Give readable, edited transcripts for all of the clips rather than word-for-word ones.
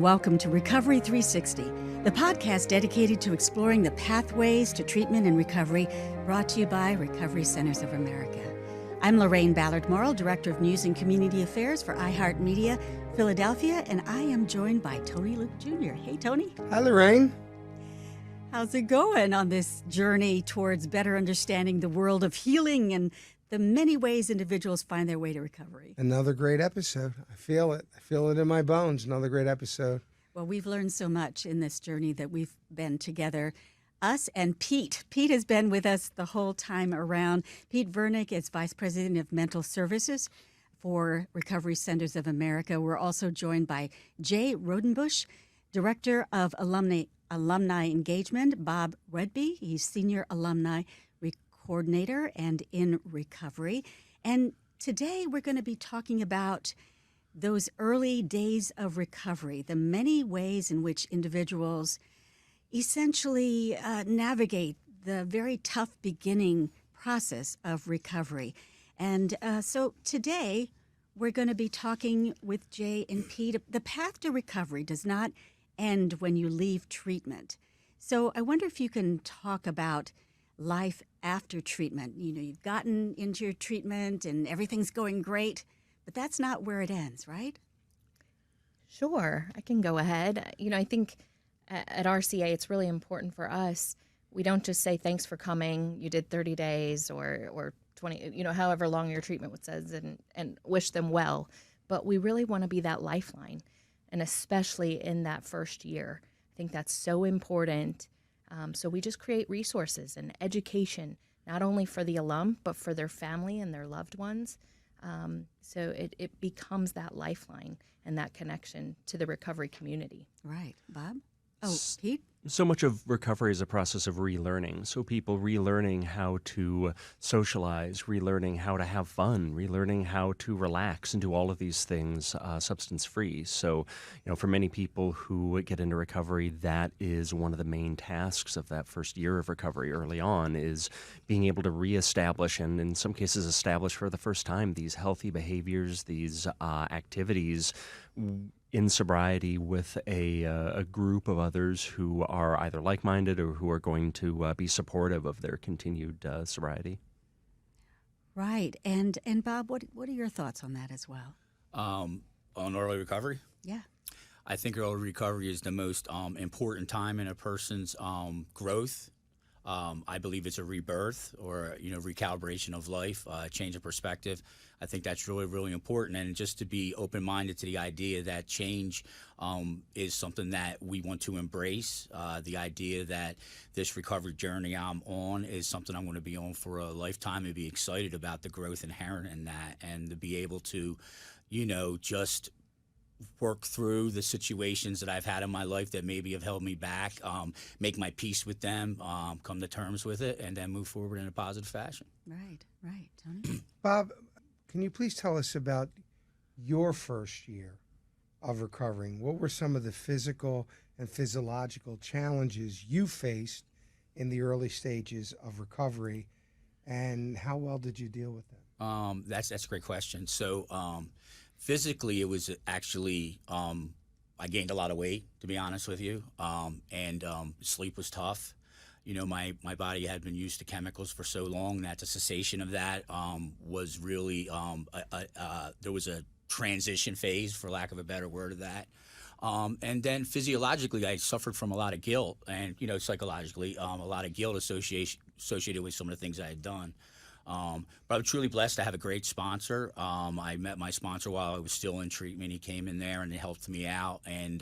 welcome to Recovery 360, the podcast dedicated to exploring the pathways to treatment and recovery, brought to you by Recovery Centers of America. I'm Loraine Ballard Morrill, Director of News and Community Affairs for iHeartMedia, Philadelphia, and I am joined by Tony Luke Jr. Hey, Tony. Hi, Loraine. How's it going on this journey towards better understanding the world of healing and the many ways individuals find their way to recovery? Another great episode. I feel it. I feel it in my bones. Another great episode. Well, we've learned so much in this journey that we've been together. Us and Pete. Pete has been with us the whole time around. Pete Vernig is Vice President of Mental Services for Recovery Centers of America. We're also joined by Jaye Rodenbush, Director of Alumni Engagement, Bob Whedbee. He's Senior Alumni Coordinator and in recovery. And today we're going to be talking about those early days of recovery, the many ways in which individuals essentially navigate the very tough beginning process of recovery. And so today we're going to be talking with Jaye and Pete. The path to recovery does not end when you leave treatment. So I wonder if you can talk about life after treatment. You know, you've gotten into your treatment and everything's going great, but that's not where it ends, right? Sure, I can go ahead. You know, I think at RCA, it's really important for us. We don't just say, thanks for coming, you did 30 days or 20, you know, however long your treatment says, and wish them well. But we really want to be that lifeline, and especially in that first year. I think that's so important. So we just create resources and education, not only for the alum, but for their family and their loved ones. So it becomes that lifeline and that connection to the recovery community. Right. Bob? Oh, Pete? So much of recovery is a process of relearning. So people relearning how to socialize, relearning how to have fun, relearning how to relax and do all of these things substance-free. So, you know, for many people who get into recovery, that is one of the main tasks of that first year of recovery early on, is being able to reestablish and in some cases establish for the first time these healthy behaviors, these activities in sobriety with a group of others who are either like-minded or who are going to be supportive of their continued sobriety. Right. And Bob, what are your thoughts on that as well? On early recovery? Yeah. I think early recovery is the most important time in a person's growth. I believe it's a rebirth or, you know, recalibration of life, change of perspective. I think that's really, really important. And just to be open-minded to the idea that change is something that we want to embrace. The idea that this recovery journey I'm on is something I'm going to be on for a lifetime, and be excited about the growth inherent in that, and to be able to, you know, just work through the situations that I've had in my life that maybe have held me back, make my peace with them, come to terms with it, and then move forward in a positive fashion. Right. Tony? Bob, can you please tell us about your first year of recovering? What were some of the physical and physiological challenges you faced in the early stages of recovery, and how well did you deal with them? That's a great question. So physically, it was actually I gained a lot of weight, to be honest with you, and sleep was tough. You know, my body had been used to chemicals for so long that the cessation of that was really there was a transition phase, for lack of a better word, of that. And then physiologically, I suffered from a lot of guilt, and, you know, psychologically, a lot of guilt associated with some of the things I had done. But I'm truly blessed to have a great sponsor. I met my sponsor while I was still in treatment. He came in there and he helped me out. And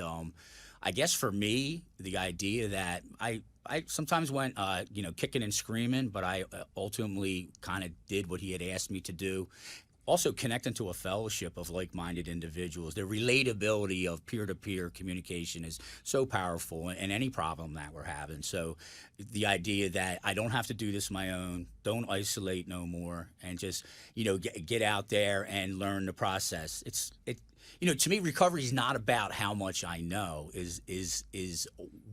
I guess for me, the idea that I sometimes went, you know, kicking and screaming, but I ultimately kind of did what he had asked me to do. Also connecting to a fellowship of like-minded individuals. The relatability of peer-to-peer communication is so powerful in any problem that we're having. So the idea that I don't have to do this on my own, don't isolate no more, and just, you know, get out there and learn the process. You know, to me, recovery is not about how much I know, is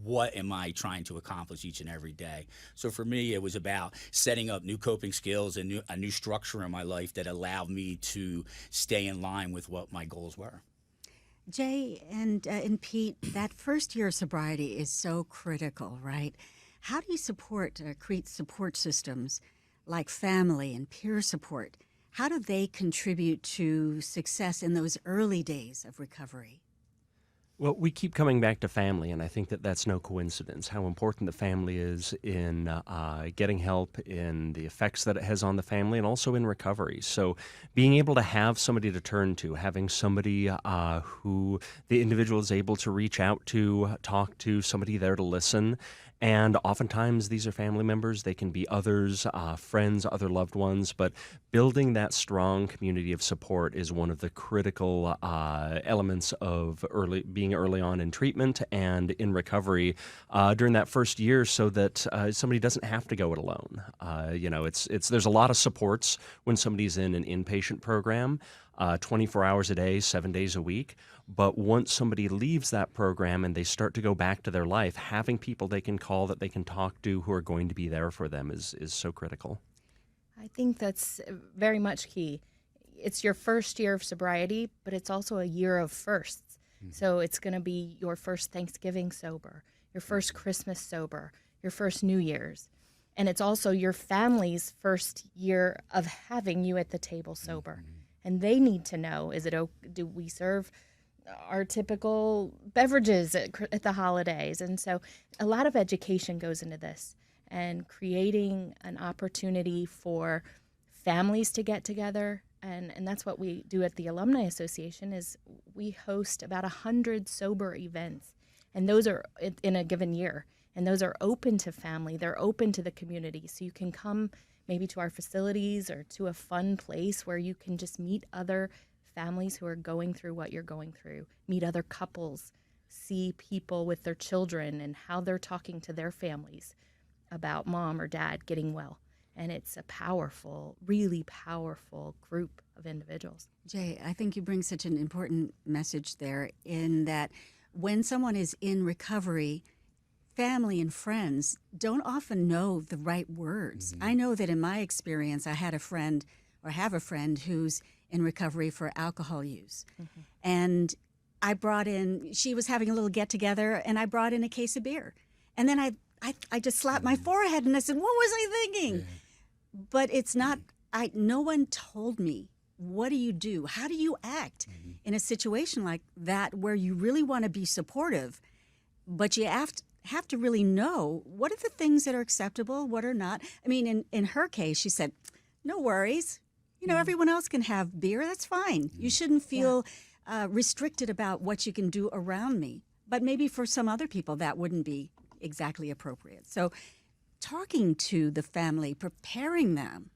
what am I trying to accomplish each and every day. So for me, it was about setting up new coping skills and a new structure in my life that allowed me to stay in line with what my goals were. Jay and Pete, that first year of sobriety is so critical, right? How do you create support systems like family and peer support? How do they contribute to success in those early days of recovery? Well, we keep coming back to family, and I think that that's no coincidence, how important the family is in getting help, in the effects that it has on the family, and also in recovery. So being able to have somebody to turn to, having somebody who the individual is able to reach out to, talk to, somebody there to listen. And oftentimes these are family members. They can be others, friends, other loved ones. But building that strong community of support is one of the critical elements of being early on in treatment and in recovery during that first year, so that somebody doesn't have to go it alone. There's a lot of supports when somebody's in an inpatient program, 24 hours a day, 7 days a week. But once somebody leaves that program and they start to go back to their life, having people they can call, that they can talk to, who are going to be there for them is so critical. I think that's very much key. It's your first year of sobriety, but it's also a year of firsts. So it's going to be your first Thanksgiving sober, your first Christmas sober, your first New Year's. And it's also your family's first year of having you at the table sober. And they need to know, do we serve our typical beverages at the holidays? And so a lot of education goes into this, and creating an opportunity for families to get together. And that's what we do at the Alumni Association, is we host about 100 sober events. And those are in a given year. And those are open to family. They're open to the community. So you can come maybe to our facilities or to a fun place where you can just meet other families who are going through what you're going through, meet other couples, see people with their children and how they're talking to their families about mom or dad getting well. And it's a powerful, really powerful group of individuals. Jay, I think you bring such an important message there, in that when someone is in recovery, family and friends don't often know the right words. I know that in my experience, I had a friend, or have a friend, who's in recovery for alcohol use. And she was having a little get together, and I brought in a case of beer. And then I just slapped my forehead and I said, what was I thinking? Yeah. But it's not, no one told me, what do you do? How do you act in a situation like that, where you really want to be supportive, but you have to really know what are the things that are acceptable, what are not. I mean, in her case, she said, no worries. Everyone else can have beer. That's fine. You shouldn't feel restricted about what you can do around me. But maybe for some other people, that wouldn't be exactly appropriate. So talking to the family, preparing them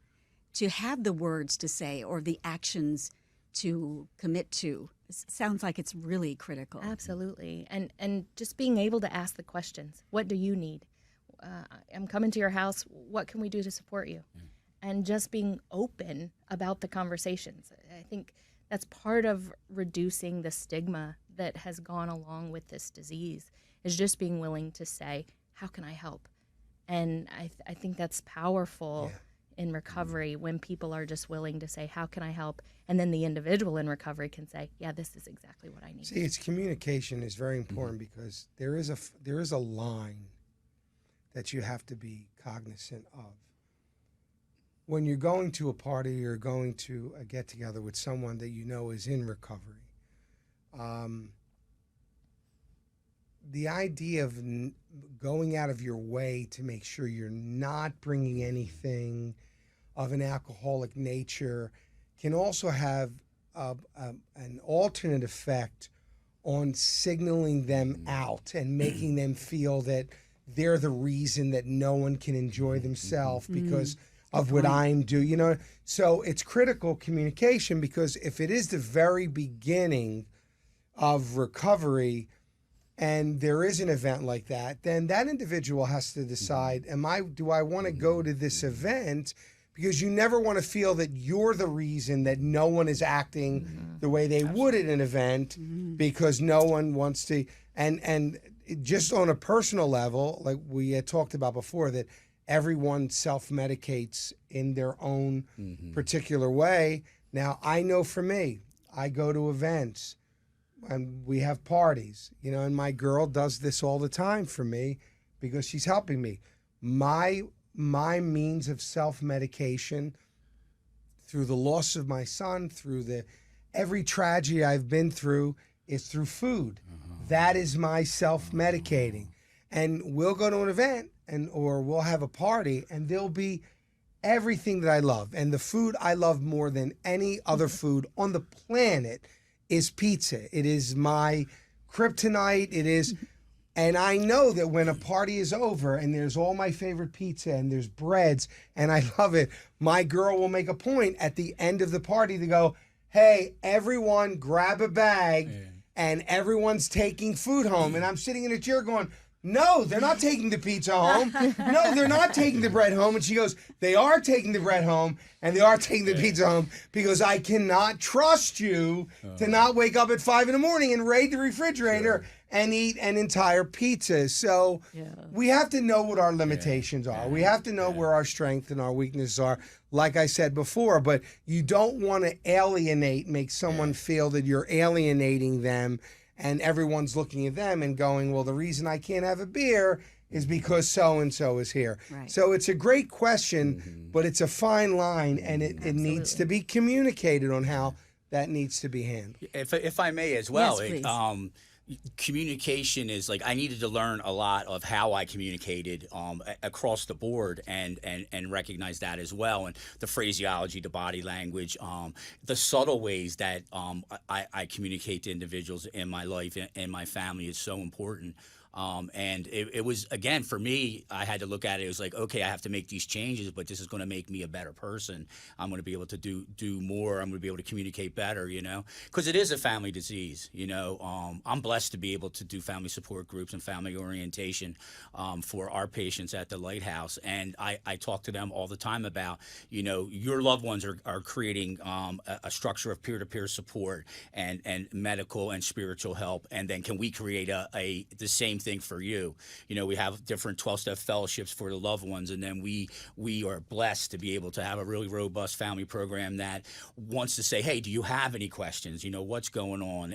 to have the words to say or the actions to commit to, sounds like it's really critical. Absolutely. And just being able to ask the questions. What do you need? I'm coming to your house. What can we do to support you? And just being open about the conversations. I think that's part of reducing the stigma that has gone along with this disease, is just being willing to say, how can I help? And I think that's powerful in recovery, when people are just willing to say, how can I help? And then the individual in recovery can say, yeah, this is exactly what I need. See, it's communication is very important, because there is a line that you have to be cognizant of. When you're going to a party or going to a get-together with someone that you know is in recovery, the idea of going out of your way to make sure you're not bringing anything of an alcoholic nature can also have an alternate effect on signaling them out and making them feel that they're the reason that no one can enjoy themselves because of what I'm doing. So it's critical communication, because if it is the very beginning of recovery and there is an event like that, then that individual has to decide, do I want to go to this event? Because you never want to feel that you're the reason that no one is acting the way they would at an event, because no one wants to. And just on a personal level, like we had talked about before, that everyone self-medicates in their own particular way. Now, I know for me, I go to events and we have parties, you know, and my girl does this all the time for me because she's helping me. My means of self-medication through the loss of my son, through every tragedy I've been through, is through food. That is my self-medicating. And we'll go to an event or we'll have a party and there'll be everything that I love. And the food I love more than any other food on the planet is pizza. It is my kryptonite. It is, and I know that when a party is over and there's all my favorite pizza and there's breads and I love it, my girl will make a point at the end of the party to go, hey, everyone grab a bag and everyone's taking food home. And I'm sitting in a chair going, no, they're not taking the pizza home. No, they're not taking the bread home. And she goes, they are taking the bread home and they are taking the pizza home because I cannot trust you to not wake up at 5 a.m. and raid the refrigerator and eat an entire pizza. So we have to know what our limitations are. We have to know where our strengths and our weaknesses are, like I said before. But you don't want to make someone feel that you're alienating them and everyone's looking at them and going, well, the reason I can't have a beer is because so-and-so is here. Right. So it's a great question, but it's a fine line, and it needs to be communicated on how that needs to be handled. If I may as well, Yes, please. Communication is like I needed to learn a lot of how I communicated across the board and recognize that as well, and the phraseology, the body language, the subtle ways that I communicate to individuals in my life and my family is so important. And it was, again, for me, I had to look at it. It was like, okay, I have to make these changes, but this is going to make me a better person. I'm going to be able to do more. I'm going to be able to communicate better, you know, because it is a family disease, you know. I'm blessed to be able to do family support groups and family orientation for our patients at the Lighthouse. And I talk to them all the time about, you know, your loved ones are creating a structure of peer-to-peer support and medical and spiritual help. And then can we create the same thing for you? You know, we have different 12-step fellowships for the loved ones, and then we are blessed to be able to have a really robust family program that wants to say, hey, do you have any questions? You know, what's going on,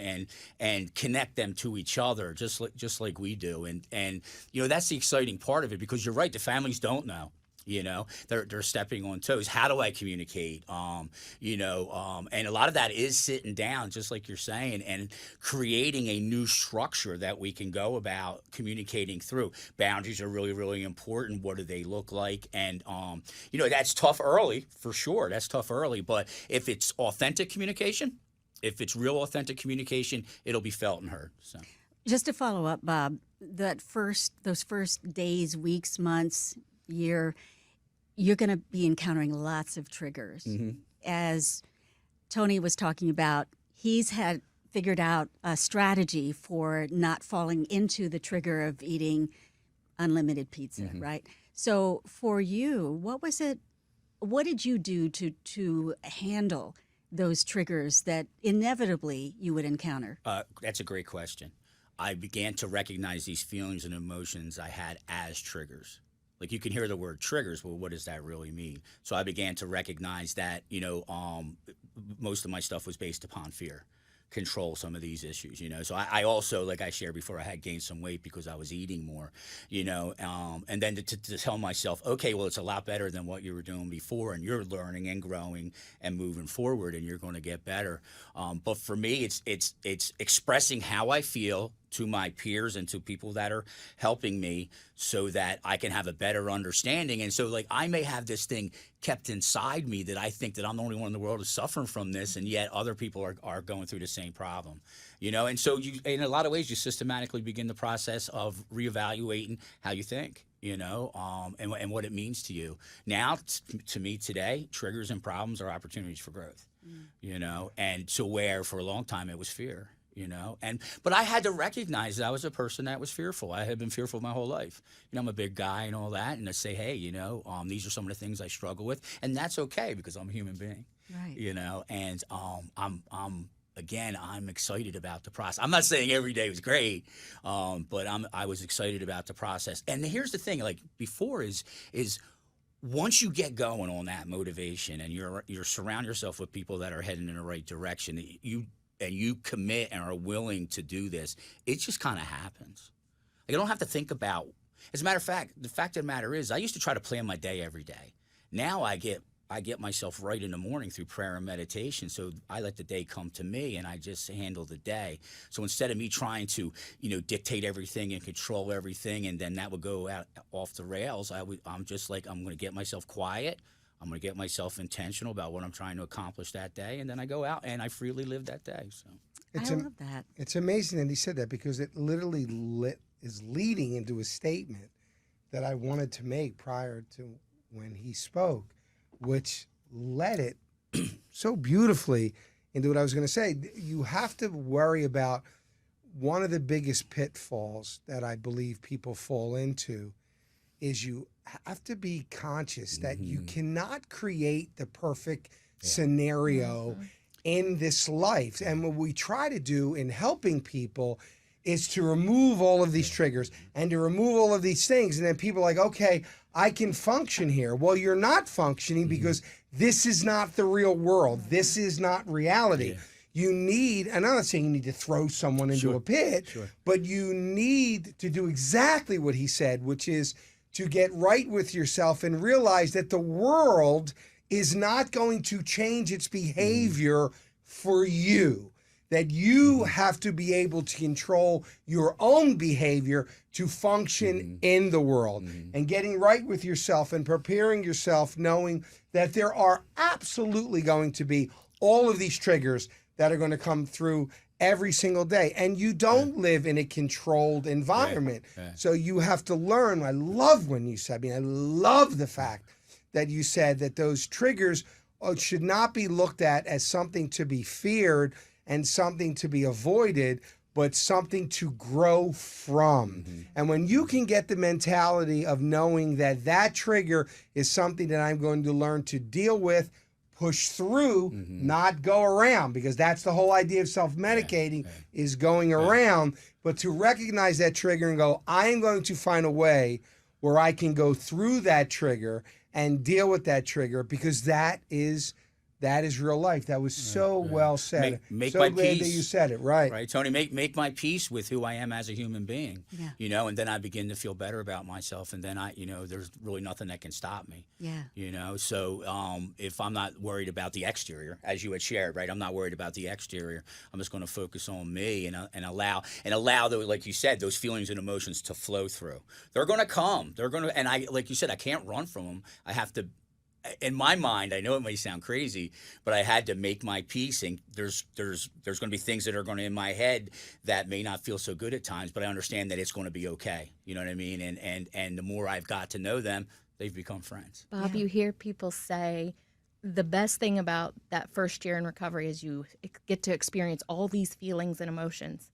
and connect them to each other just like we do. And you know, that's the exciting part of it, because you're right, the families don't know. You know, they're stepping on toes. How do I communicate? You know, and a lot of that is sitting down, just like you're saying, and creating a new structure that we can go about communicating through. Boundaries are really, really important. What do they look like? And, you know, that's tough early, for sure. That's tough early. But if it's authentic communication, if it's real authentic communication, it'll be felt and heard. So. Just to follow up, Bob, those first days, weeks, months, year, you're going to be encountering lots of triggers. Mm-hmm. As Tony was talking about, he's had figured out a strategy for not falling into the trigger of eating unlimited pizza, right? So for you, what did you do to handle those triggers that inevitably you would encounter? That's a great question. I began to recognize these feelings and emotions I had as triggers. Like, you can hear the word triggers, well, what does that really mean? So I began to recognize that, you know, most of my stuff was based upon fear, control some of these issues, you know. So I also, like I shared before, I had gained some weight because I was eating more, you know, and then to tell myself, okay, well, it's a lot better than what you were doing before, and you're learning and growing and moving forward, and you're going to get better. But for me, it's expressing how I feel to my peers and to people that are helping me so that I can have a better understanding. And so, like, I may have this thing kept inside me that I think that I'm the only one in the world who's suffering from this, and yet other people are going through the same problem, you know? And so you, in a lot of ways, you systematically begin the process of reevaluating how you think, you know, and what it means to you. Now, to me today, triggers and problems are opportunities for growth, you know? And so where for a long time it was fear, you know, but I had to recognize that I was a person that was fearful. I had been fearful my whole life. You know, I'm a big guy and all that, and I say, hey, you know, these are some of the things I struggle with, and that's okay because I'm a human being, Right. you know, and I'm excited about the process. I'm not saying every day was great, but I was excited about the process. And here's the thing, like before is once you get going on that motivation and you're surround yourself with people that are heading in the right direction, you commit and are willing to do this, it just kind of happens. Like, I don't have to think about. As a matter of fact, the fact of the matter is, I used to try to plan my day every day. Now I get myself right in the morning through prayer and meditation. So I let the day come to me, and I just handle the day. So instead of me trying to, dictate everything and control everything, and then that would go out off the rails, I'm just like, I'm going to get myself quiet. I'm going to get myself intentional about what I'm trying to accomplish that day, and then I go out and I freely live that day. So I love that. It's amazing that he said that, because it literally is leading into a statement that I wanted to make prior to when he spoke, which led it so beautifully into what I was going to say. You have to worry about one of the biggest pitfalls that I believe people fall into is you have to be conscious that you cannot create the perfect scenario in this life. And what we try to do in helping people is to remove all of these triggers and to remove all of these things. And then people are like, okay, I can function here. Well, you're not functioning because this is not the real world. This is not reality. You need, and I'm not saying you need to throw someone into a pit, but you need to do exactly what he said, which is to get right with yourself and realize that the world is not going to change its behavior for you. That you have to be able to control your own behavior to function in the world. And getting right with yourself and preparing yourself, knowing that there are absolutely going to be all of these triggers that are going to come through every single day. And you don't live in a controlled environment. So you have to learn. I love when you said, I love the fact that you said that those triggers should not be looked at as something to be feared and something to be avoided, but something to grow from. And when you can get the mentality of knowing that that trigger is something that I'm going to learn to deal with, push through, not go around, because that's the whole idea of self-medicating is going around, but to recognize that trigger and go, I am going to find a way where I can go through that trigger and deal with that trigger, because that is real life. That was so well said. Make so my glad peace. that you said it, right? Right, Tony, make my peace with who I am as a human being, and then I begin to feel better about myself, and then there's really nothing that can stop me. So if I'm not worried about the exterior, as you had shared, right, I'm not worried about the exterior. I'm just going to focus on me and allow those, like you said, those feelings and emotions to flow through. They're going to come. They're going to, and like you said, I can't run from them. I have to. In my mind, I know it may sound crazy, but I had to make my peace, and there's going to be things that are going to in my head that may not feel so good at times, but I understand that it's going to be okay. You know what I mean? And the more I've got to know them, they've become friends. Bob, you hear people say the best thing about that first year in recovery is you get to experience all these feelings and emotions.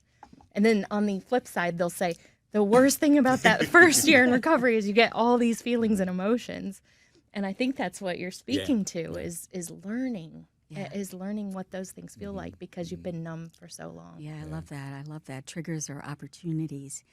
And then on the flip side, they'll say the worst thing about that first year in recovery is you get all these feelings and emotions. And I think that's what you're speaking to is learning, is learning what those things feel like, because you've been numb for so long. Yeah, I love that. I love that. Triggers are opportunities.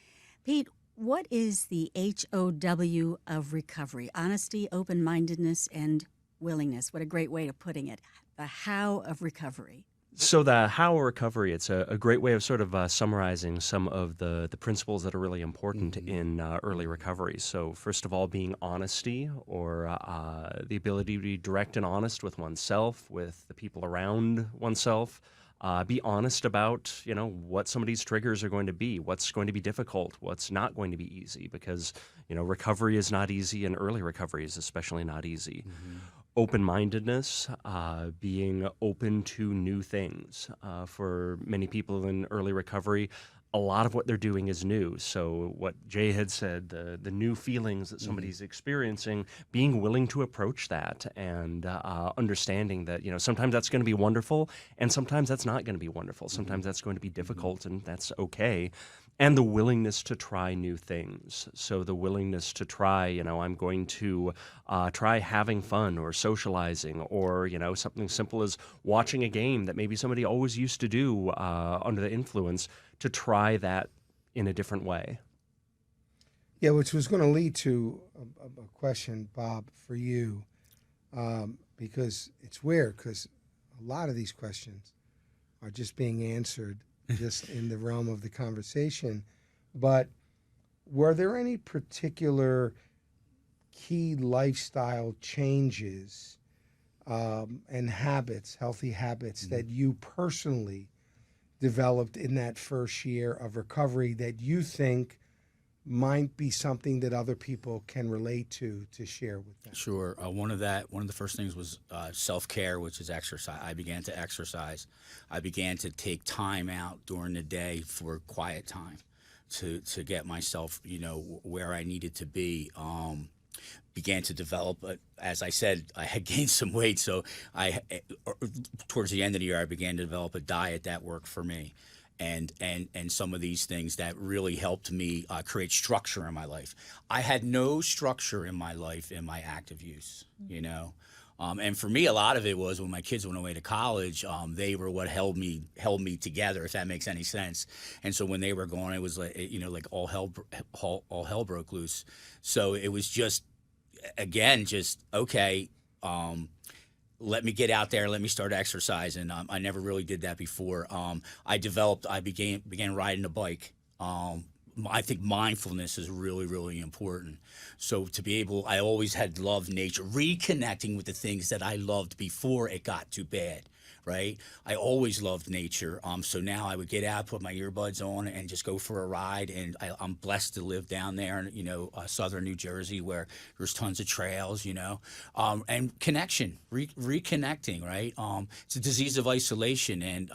Pete, what is the HOW of recovery? Honesty, open-mindedness, and willingness. What a great way of putting it. The how of recovery. So the how of recovery, it's a great way of sort of summarizing some of the principles that are really important in early recovery. So first of all, being honesty, or the ability to be direct and honest with oneself, with the people around oneself. Be honest about, what somebody's triggers are going to be, what's going to be difficult, what's not going to be easy, because, recovery is not easy, and early recovery is especially not easy. Open-mindedness, being open to new things. For many people in early recovery, a lot of what they're doing is new. So what Jay had said, the new feelings that somebody's experiencing, being willing to approach that and understanding that, sometimes that's going to be wonderful and sometimes that's not going to be wonderful. Sometimes that's going to be difficult and that's okay. And the willingness to try new things. So the willingness to try, I'm going to try having fun or socializing, or, something simple as watching a game that maybe somebody always used to do under the influence, to try that in a different way. Yeah, which was going to lead to a question, Bob, for you, because it's weird, because a lot of these questions are just being answered just in the realm of the conversation. But were there any particular key lifestyle changes and habits, healthy habits, that you personally developed in that first year of recovery that you think might be something that other people can relate to share with them? Sure. One of the first things was self-care, which is exercise. I began to exercise. I began to take time out during the day for quiet time to get myself, where I needed to be. Began to develop, as I said, I had gained some weight, so towards the end of the year, I began to develop a diet that worked for me. And some of these things that really helped me create structure in my life. I had no structure in my life in my active use, and for me, a lot of it was when my kids went away to college. They were what held me together, if that makes any sense. And so when they were gone, it was like all hell broke loose. So it was just okay. Let me get out there. Let me start exercising. I never really did that before. I began riding a bike. I think mindfulness is really, really important. So I always had loved nature, reconnecting with the things that I loved before it got too bad, right? I always loved nature. So now I would get out, put my earbuds on, and just go for a ride. And I'm blessed to live down there in, southern New Jersey, where there's tons of trails, and connection, reconnecting, right? It's a disease of isolation. And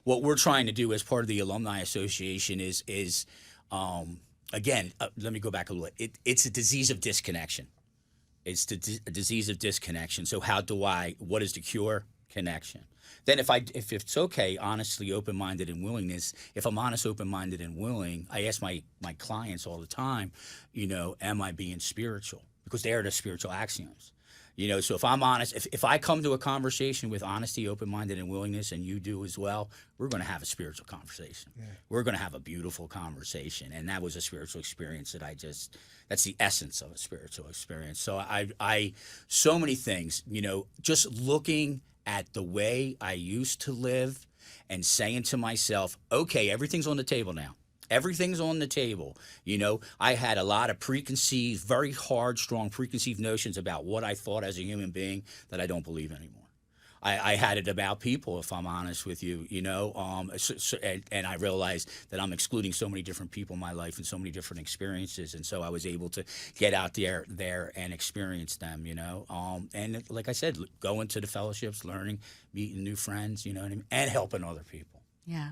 what we're trying to do as part of the Alumni Association is again, let me go back a little bit. It's a disease of disconnection. It's a disease of disconnection. So what is the cure? Connection. Then if it's okay, honestly, open-minded and willingness, if I'm honest, open-minded and willing, I ask my clients all the time, am I being spiritual? Because they are the spiritual axioms. So if I'm honest, if I come to a conversation with honesty, open-minded, and willingness, and you do as well, we're going to have a spiritual conversation. Yeah. We're going to have a beautiful conversation. And that was a spiritual experience that's the essence of a spiritual experience. So so many things, just looking at the way I used to live and saying to myself, okay, everything's on the table now. Everything's on the table. I had a lot of very hard, strong preconceived notions about what I thought as a human being that I don't believe anymore. I had it about people, if I'm honest with you, and I realized that I'm excluding so many different people in my life and so many different experiences. And so I was able to get out there and experience them, and like I said, going to the fellowships, learning, meeting new friends, and helping other people. Yeah.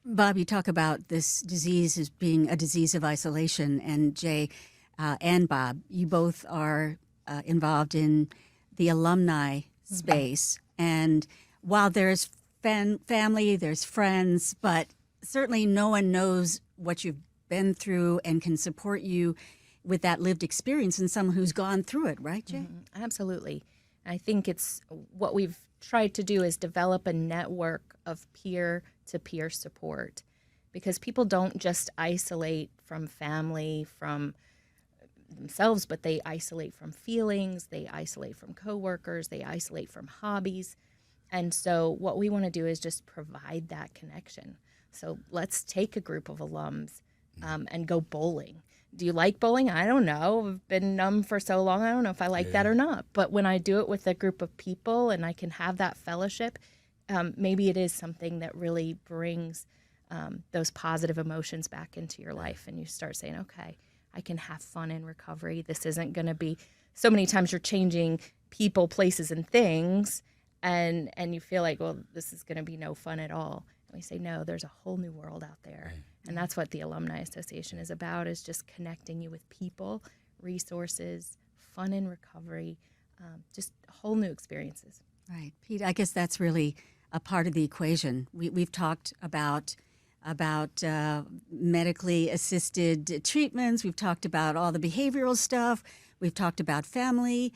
Bob, you talk about this disease as being a disease of isolation, and Jay and Bob, you both are involved in the alumni space. And while there's family, there's friends, but certainly no one knows what you've been through and can support you with that lived experience and someone who's gone through it, right, Jay? Mm-hmm. Absolutely. I think it's what we've tried to do is develop a network of peer-to-peer support, because people don't just isolate from family, from themselves, but they isolate from feelings, they isolate from coworkers, they isolate from hobbies. And so what we want to do is just provide that connection. So let's take a group of alums and go bowling. Do you like bowling? I don't know. I've been numb for so long. I don't know if I like that or not. But when I do it with a group of people and I can have that fellowship, maybe it is something that really brings those positive emotions back into your life. And you start saying, okay, I can have fun in recovery. This isn't going to be so many times you're changing people, places, and things. And you feel like, well, this is going to be no fun at all. And we say, no, there's a whole new world out there. Right. And that's what the Alumni Association is about, is just connecting you with people, resources, fun in recovery, just whole new experiences. Right. Pete, I guess that's really a part of the equation. We've talked about medically assisted treatments. We've talked about all the behavioral stuff. We've talked about family.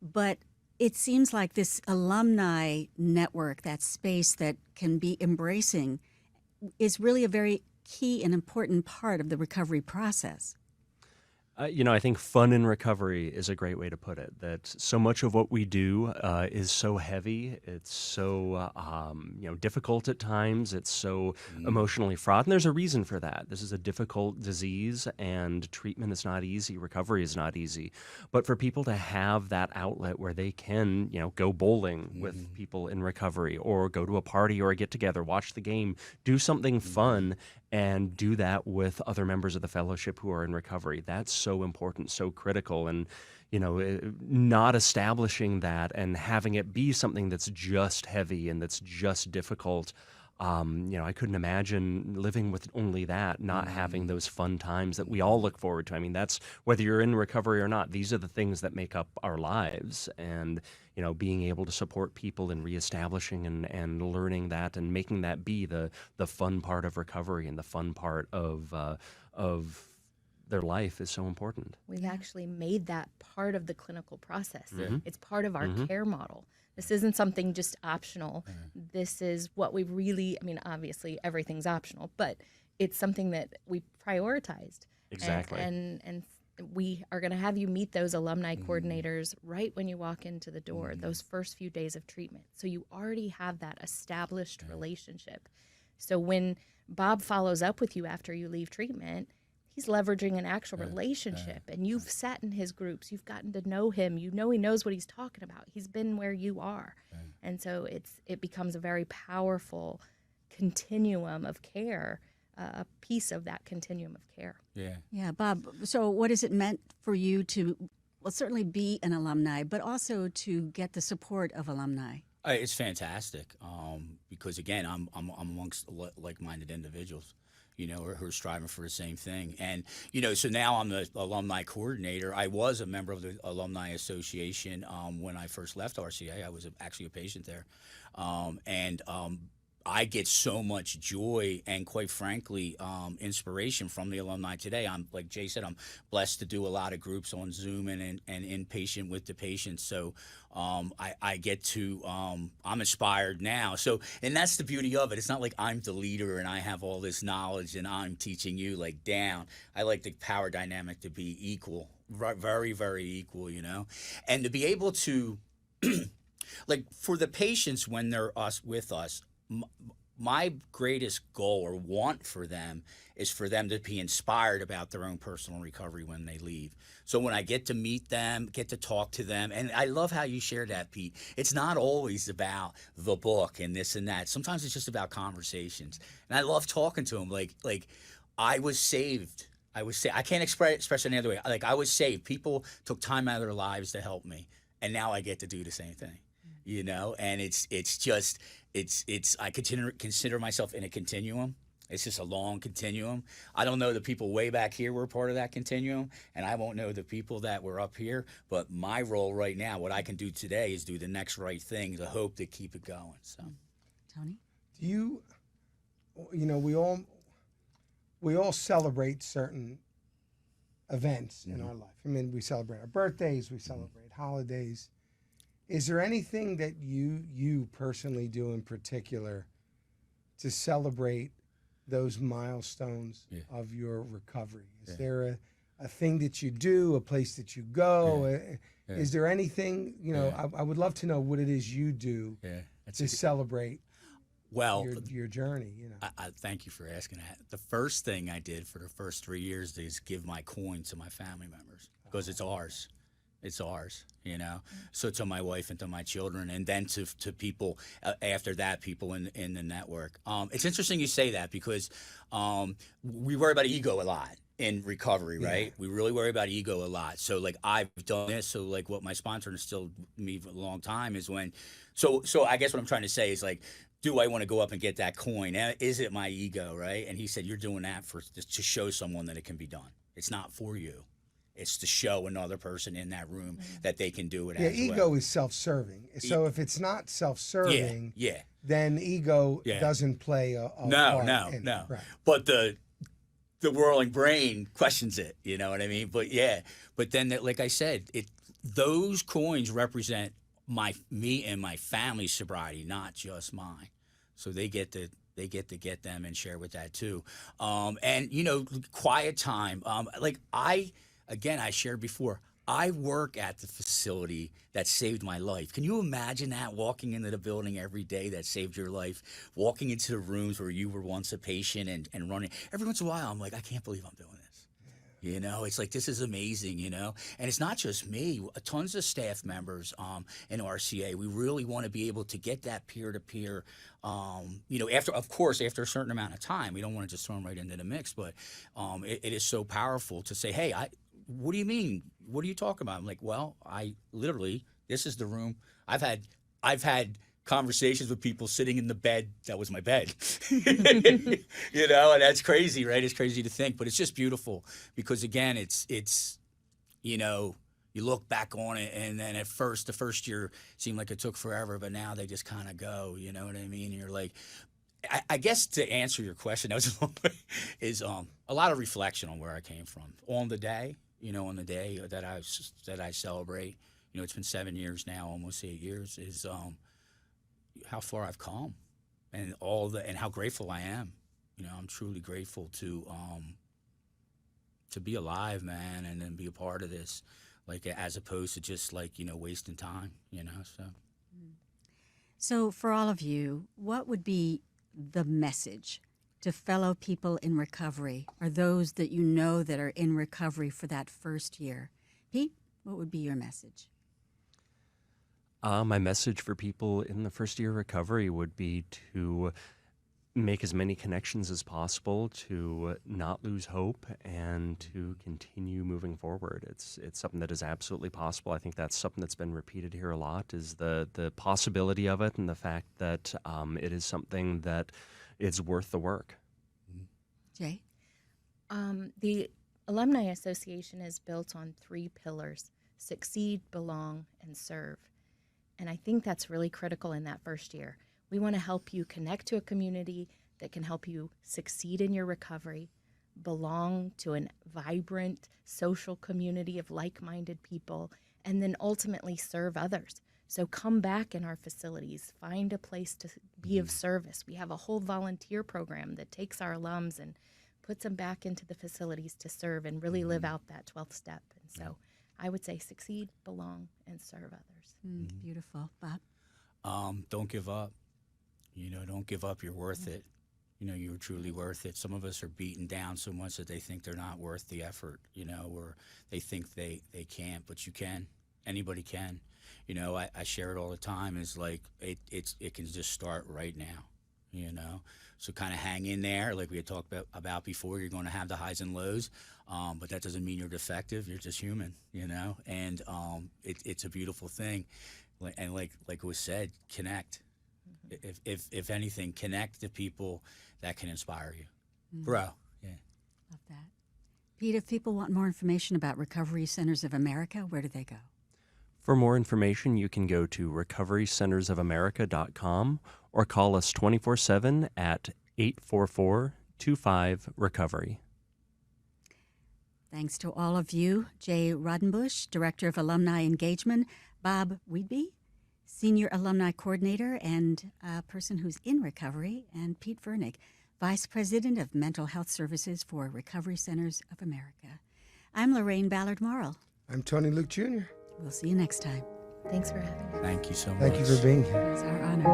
But it seems like this alumni network, that space that can be embracing, is really a very key and important part of the recovery process. I think fun in recovery is a great way to put it. That so much of what we do is so heavy. It's so difficult at times. It's so emotionally fraught, and there's a reason for that. This is a difficult disease, and treatment is not easy. Recovery is not easy. But for people to have that outlet where they can, go bowling with people in recovery, or go to a party or a get together, watch the game, do something fun, and do that with other members of the fellowship who are in recovery. That's so important, so critical. And, not establishing that and having it be something that's just heavy and that's just difficult. I couldn't imagine living with only that, not having those fun times that we all look forward to. I mean, that's whether you're in recovery or not. These are the things that make up our lives. And, being able to support people in reestablishing and learning that and making that be the fun part of recovery and the fun part of their life is so important. We've actually made that part of the clinical process. Mhm. It's part of our Mhm. care model. This isn't something just optional. This is what we really, obviously everything's optional, but it's something that we prioritized. Exactly. And we are going to have you meet those alumni coordinators right when you walk into the door, those first few days of treatment. So you already have that established relationship. So when Bob follows up with you after you leave treatment, he's leveraging an actual relationship, and you've sat in his groups, you've gotten to know him, he knows what he's talking about, he's been where you are. And so it becomes a very powerful continuum of care, a piece of that continuum of care. Yeah, Bob, so what has it meant for you to, well, certainly be an alumni, but also to get the support of alumni? It's fantastic because, again, I'm amongst like-minded individuals, who are striving for the same thing. And, so now I'm the alumni coordinator. I was a member of the Alumni Association when I first left RCA. I was actually a patient there. And I get so much joy and, quite frankly, inspiration from the alumni today. I'm, like Jay said, I'm blessed to do a lot of groups on Zoom and inpatient with the patients. So I get to, I'm inspired now. So, and that's the beauty of it. It's not like I'm the leader and I have all this knowledge and I'm teaching you down. I like the power dynamic to be equal, very, very equal, and to be able to, for the patients when they're with us, my greatest goal or want for them is for them to be inspired about their own personal recovery when they leave. So when I get to meet them, get to talk to them, and I love how you share that, Pete. It's not always about the book and this and that. Sometimes it's just about conversations. And I love talking to them. Like I was saved. I can't express it any other way. I was saved. People took time out of their lives to help me, and now I get to do the same thing. And I consider myself in a continuum. It's just a long continuum. I don't know the people way back here were part of that continuum, and I won't know the people that were up here. But my role right now, what I can do today, is do the next right thing, to hope to keep it going. So, Tony? Do you, we all celebrate certain events in our life. I mean, we celebrate our birthdays, we celebrate holidays. Is there anything that you personally do in particular to celebrate those milestones of your recovery? Is there a thing that you do, a place that you go? Is there anything, I would love to know what it is you do to celebrate your journey. I thank you for asking that. The first thing I did for the first 3 years is give my coin to my family members, because it's ours. It's ours, So to my wife and to my children, and then to people after that, people in the network. It's interesting you say that, because we worry about ego a lot in recovery, right? We really worry about ego a lot. So I've done this. So what my sponsor instilled me for a long time is when. So I guess what I'm trying to say is do I want to go up and get that coin? Is it my ego, right? And he said, you're doing that to show someone that it can be done. It's not for you. It's to show another person in that room that they can do it as well. Yeah, ego is self-serving. So if it's not self-serving, then ego doesn't play a part. No. Right. But the whirling brain questions it, you know what I mean? But then, like I said, those coins represent me and my family's sobriety, not just mine. So they get to get them and share with that too. And quiet time. again, I shared before, I work at the facility that saved my life. Can you imagine that, walking into the building every day that saved your life, walking into the rooms where you were once a patient and running? Every once in a while, I'm like, I can't believe I'm doing this. You know, it's like, this is amazing, you know? And it's not just me, tons of staff members in RCA. We really want to be able to get that peer-to-peer, you know, after a certain amount of time. We don't want to just throw them right into the mix, but it is so powerful to say, hey, what do you mean? What are you talking about? I'm like, well, this is the room. I've had conversations with people sitting in the bed that was my bed. You know, and that's crazy, right? It's crazy to think, but it's just beautiful because, again, it's you know, you look back on it, and then the first year seemed like it took forever, but now they just kind of go, you know what I mean? And you're like, I guess to answer your question, that was a long way, is a lot of reflection on where I came from on the day, you know, on the day that I celebrate. You know, it's been 7 years now, almost 8 years, is how far I've come, and how grateful I am. You know, I'm truly grateful to be alive, man, and then be a part of this, like, as opposed to just, like, you know, wasting time, you know. So for all of you, what would be the message to fellow people in recovery, or those that you know that are in recovery for that first year? Pete, what would be your message? My message for people in the first year of recovery would be to make as many connections as possible, to not lose hope, and to continue moving forward. It's something that is absolutely possible. I think that's something that's been repeated here a lot, is the possibility of it, and the fact that it is something that it's worth the work. Jay? The Alumni Association is built on 3 pillars: succeed, belong, and serve. And I think that's really critical in that first year. We want to help you connect to a community that can help you succeed in your recovery, belong to a vibrant social community of like-minded people, and then ultimately serve others. So come back in our facilities, find a place to be of service. We have a whole volunteer program that takes our alums and puts them back into the facilities to serve and really live out that 12th step. And so I would say succeed, belong, and serve others. Beautiful. Bob? Don't give up. You know, don't give up. You're worth it. You know, you're truly worth it. Some of us are beaten down so much that they think they're not worth the effort, you know, or they think they can't, but you can. Anybody can. You know, I share it all the time, is like, it can just start right now, you know. So kind of hang in there. Like we had talked about before, you're going to have the highs and lows, but that doesn't mean you're defective. You're just human, you know, and it's a beautiful thing. And like it was said, connect. If anything, connect to people that can inspire you. Grow. Yeah. Love that. Pete, if people want more information about Recovery Centers of America, where do they go? For more information, you can go to recoverycentersofamerica.com or call us 24/7 at 844-25-RECOVERY. Thanks to all of you. Jay Rodenbush, Director of Alumni Engagement, Bob Whedbee, Senior Alumni Coordinator and a person who's in recovery, and Pete Vernig, Vice President of Mental Health Services for Recovery Centers of America. I'm Loraine Ballard Morrill. I'm Tony Luke Jr. We'll see you next time. Thanks for having us. Thank you so much. Thank you for being here. It's our honor.